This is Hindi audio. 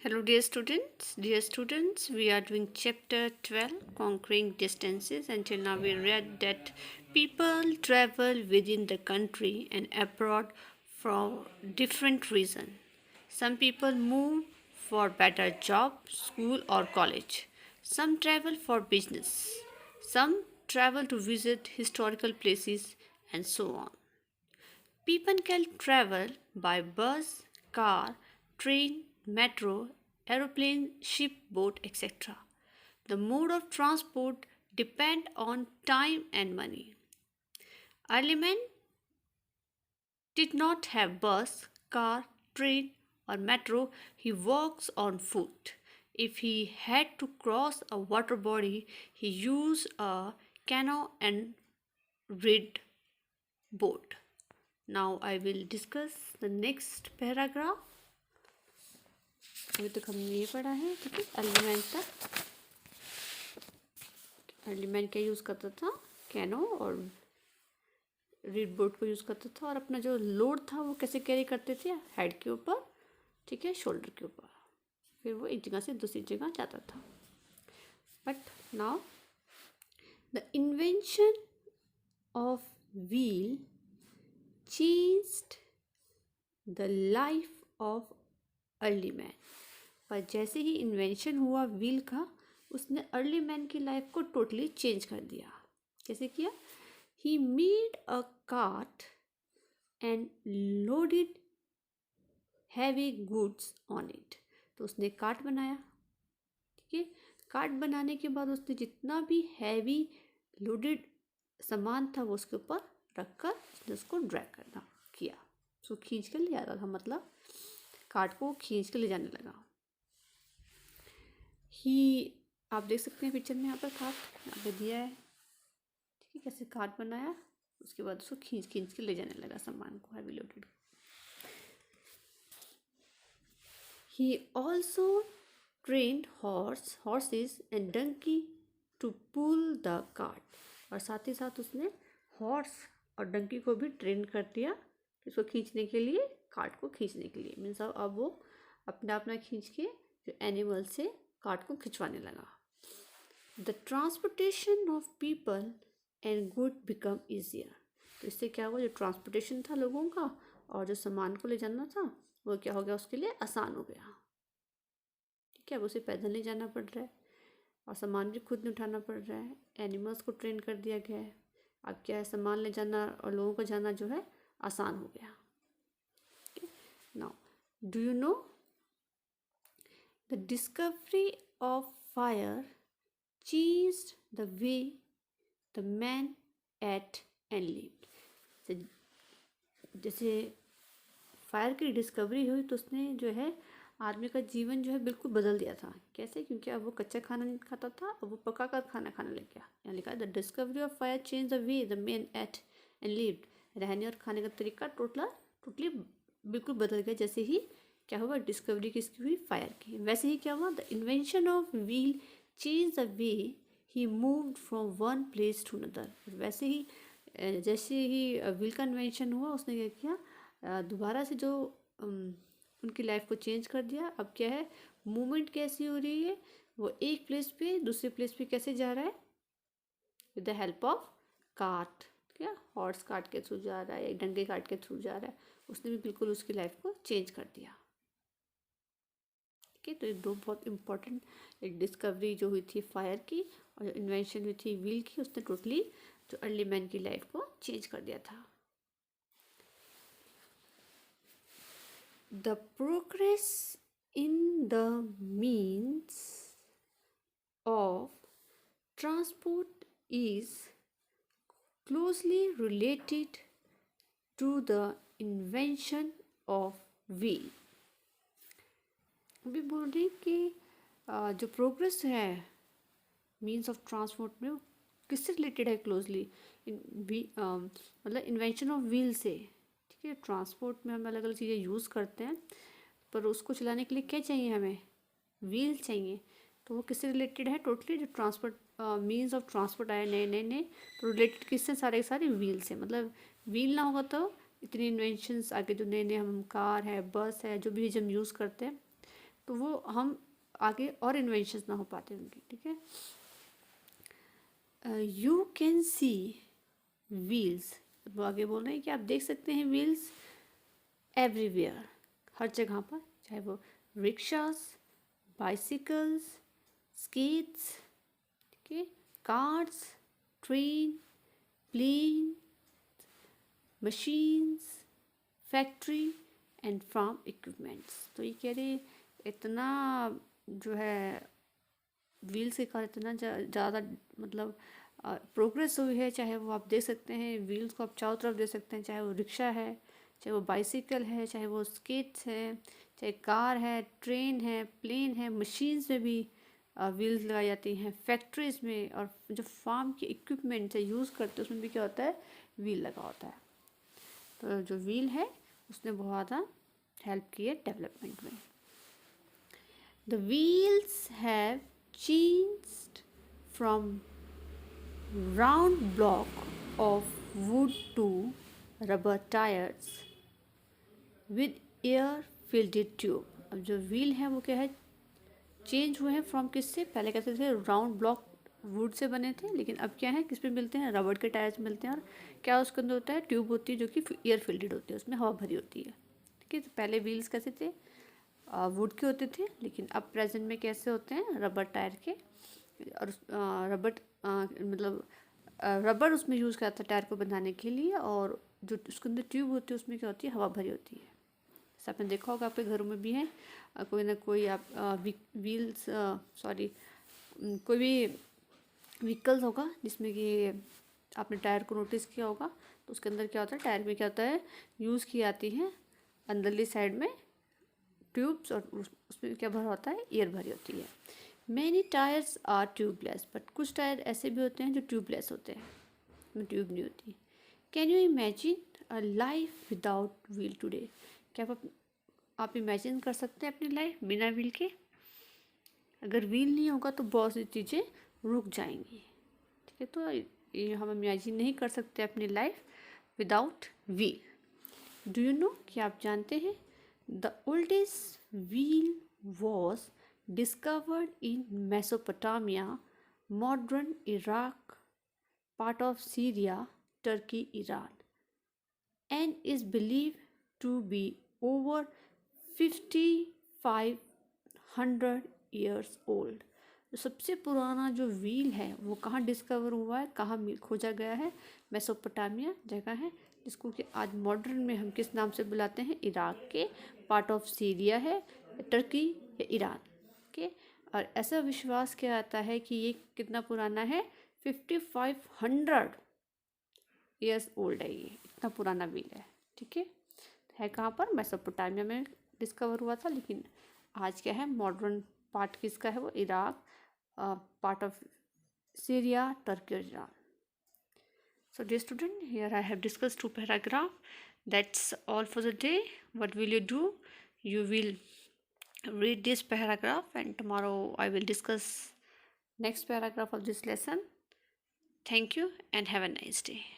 Hello, dear students. Dear students, we are doing chapter 12, Conquering Distances. Until now, we read that people travel within the country and abroad for different reasons. Some people move for better job, school, or college. Some travel for business. Some travel to visit historical places, and so on. People can travel by bus, car, train, metro, aeroplane, ship, boat, etc. The mode of transport depend on time and money. Early men did not have bus, car, train, or metro. He walks on foot. If he had to cross a water body, he used a canoe and reed boat. Now I will discuss the next paragraph. अभी तक हमने ये पढ़ा है, ठीक है। अर्ली तक अर्ली क्या यूज़ करता था, कैनो और रीड बोर्ड को यूज़ करता था, और अपना जो लोड था वो कैसे कैरी करते थे, हेड के ऊपर, ठीक है, शोल्डर के ऊपर। फिर वो एक जगह से दूसरी जगह जाता था। But now the invention of wheel changed the life of early man. पर जैसे ही इन्वेंशन हुआ व्हील का, उसने अर्ली मैन की लाइफ को टोटली चेंज कर दिया। कैसे किया? He made a cart and loaded heavy goods on it. तो उसने कार्ट बनाया, ठीक है। कार्ट बनाने के बाद उसने जितना भी हैवी लोडेड सामान था वो उसके ऊपर रखकर उसने उसको ड्रैग करना किया, उसको खींच कर ले आता था, मतलब कार्ट को खींच कर ले जाने लगा। ही आप देख सकते हैं पिक्चर में, यहाँ पर कार्ट यहाँ पे दिया है, ठीक है। कैसे कार्ट बनाया, उसके बाद उसको खींच खींच के ले जाने लगा सामान को, heavy loaded. He also trained horses and donkey to pull the cart. और साथ ही साथ उसने हॉर्स और डंकी को भी ट्रेन कर दिया इसको खींचने के लिए, कार्ट को खींचने के लिए। मीन्स अब वो अपना खींच के जो एनिमल से कार्ट को खिंचवाने लगा। The transportation of people and good become easier. तो इससे क्या हुआ, जो ट्रांसपोर्टेशन था लोगों का और जो सामान को ले जाना था वो क्या हो गया, उसके लिए आसान हो गया, ठीक है। अब उसे पैदल नहीं जाना पड़ रहा है और सामान भी खुद नहीं उठाना पड़ रहा है। एनिमल्स को ट्रेन कर दिया गया है। अब क्या है, सामान ले जाना और लोगों को जाना जो है आसान हो गया। Now do you know the discovery of fire changed the way the man ate and lived। जैसे फायर की डिस्कवरी हुई तो उसने जो है आदमी का जीवन जो है बिल्कुल बदल दिया था। कैसे? क्योंकि अब वो कच्चा खाना नहीं खाता था, अब वो पका कर खाना खाने लग गया। यहाँ लिखा है the discovery of fire change the way the man eight and lived. रहने और खाने का तरीका टोटली बिल्कुल बदल गया जैसे ही क्या हुआ, डिस्कवरी किसकी हुई, फायर की। वैसे ही क्या हुआ, the invention of wheel change the way he moved from one place to another. वैसे ही जैसे ही व्हील का इन्वेंशन हुआ, उसने क्या किया, दोबारा से जो उनकी लाइफ को चेंज कर दिया। अब क्या है, मूवमेंट कैसी हो रही है, वो एक प्लेस पे दूसरे प्लेस पे कैसे जा रहा है, with the help of cart. क्या हॉर्स कार्ट के थ्रू जा रहा है या डंगे कार्ट के थ्रू जा रहा है। उसने भी बिल्कुल उसकी लाइफ को चेंज कर दिया, ठीक है। तो ये दो बहुत इम्पोर्टेंट, एक डिस्कवरी जो हुई थी फायर की और जो इन्वेंशन हुई थी व्हील की, उसने टोटली जो अर्ली मैन की लाइफ को चेंज कर दिया था। The progress in the means of transport is closely related to the invention of wheel। अभी बोल रही कि जो प्रोग्रेस है मीन्स ऑफ ट्रांसपोर्ट में, वो किससे रिलेटेड है क्लोजली, मतलब इन्वेंशन ऑफ व्हील से, ठीक है। ट्रांसपोर्ट में हम अलग अलग चीज़ें यूज़ करते हैं, पर उसको चलाने के लिए क्या चाहिए, हमें व्हील चाहिए। तो वो किससे रिलेटेड है, टोटली जो ट्रांसपोर्ट मीन्स ऑफ ट्रांसपोर्ट आए नए नए नए, तो रिलेटेड किससे, सारे सारे व्हील से। मतलब व्हील ना होगा तो इतनी इन्वेंशंस आगे जो नए नए हम कार है, बस है, जो भी हम यूज़ करते हैं, तो वो हम आगे और इन्वेंशंस ना हो पाते उनकी, ठीक है। यू कैन सी व्हील्स, वो आगे बोल रहे हैं कि आप देख सकते हैं व्हील्स एवरीवेयर, हर जगह पर, चाहे वो रिक्शास, बाइसिकल्स, स्केट्स, ठीक है, cars, train, plane, machines, factory and farm equipments. तो ये कह रहे इतना जो है व्हील्स के कारण इतना ज़्यादा मतलब प्रोग्रेस हुई है, चाहे वो आप देख सकते हैं व्हील्स को आप चारों तरफ देख सकते हैं, चाहे वो रिक्शा है, चाहे वो बाइसिकल है, चाहे वो स्केट्स है, चाहे कार है, ट्रेन है, प्लेन है, मशीन्स में भी व्हील्स लगाई जाती हैं, फैक्ट्रीज में, और जो फार्म के इक्विपमेंट है यूज़ करते हैं उसमें भी क्या होता है, व्हील लगा होता है। तो जो व्हील है उसने बहुत ज़्यादा हेल्प की है डेवलपमेंट में। The wheels have changed from round block of wood to rubber tires with air filled tube। अब जो व्हील है वो क्या है, चेंज हुए हैं फ्रॉम किससे, पहले कहते थे राउंड ब्लॉक वुड से बने थे, लेकिन अब क्या है किस पे मिलते हैं, रबड़ के टायर्स मिलते हैं। और क्या उसके अंदर होता है, ट्यूब होती है जो कि एयर फिल्ड होती है, उसमें हवा भरी होती है, ठीक है। तो पहले व्हील्स कैसे थे, वुड के होते थे, लेकिन अब प्रेजेंट में कैसे होते हैं, रबर टायर के। और रबर मतलब रबर उसमें यूज़ करता है टायर को बनाने के लिए, और जो उसके अंदर ट्यूब होती है उसमें क्या होती है, हवा भरी होती है। जैसे आपने देखा होगा आपके घरों में भी है, कोई ना कोई आप व्हील्स सॉरी कोई भी व्हीकल्स होगा जिसमें कि आपने टायर को नोटिस किया होगा, तो उसके अंदर क्या होता है, टायर में क्या होता है, यूज़ की जाती है अंदरली साइड में ट्यूब्स, और उसमें क्या भरा होता है, एयर भरी होती है। Many tyres are tubeless, but कुछ टायर ऐसे भी होते हैं जो ट्यूबलेस होते हैं, उसमें ट्यूब नहीं होती। Can you imagine a life without wheel today, क्या आप इमेजिन कर सकते हैं अपनी लाइफ बिना व्हील के। अगर व्हील नहीं होगा तो बहुत सी चीज़ें रुक जाएंगी, ठीक है। तो ये हम इमेजिन नहीं कर सकते अपनी life without wheel. Do you know, कि आप जानते हैं, the oldest wheel was discovered in Mesopotamia, modern Iraq, part of Syria, Turkey, Iran, and is believed to be over 5500 years old। सबसे पुराना जो व्हील है वो कहाँ डिस्कवर हुआ है, कहाँ खोजा गया है, मेसोपोटामिया जगह है, जिसको कि आज मॉडर्न में हम किस नाम से बुलाते हैं, इराक के, पार्ट ऑफ सीरिया है, टर्की या ईरान के। और ऐसा विश्वास किया जाता है कि ये कितना पुराना है, 5500 ईयर्स ओल्ड है, ये इतना पुराना व्हील है, ठीक है कहाँ पर, मेसोपोटामिया में डिस्कवर हुआ था, लेकिन आज क्या है, मॉडर्न पार्ट किसका है, वो Iraq, part of Syria, Turkey और Iran. So dear student, here I have discussed 2 paragraphs. That's all for the day. What will you do? You will read this paragraph, and tomorrow I will discuss next paragraph of this lesson. Thank you and have a nice day.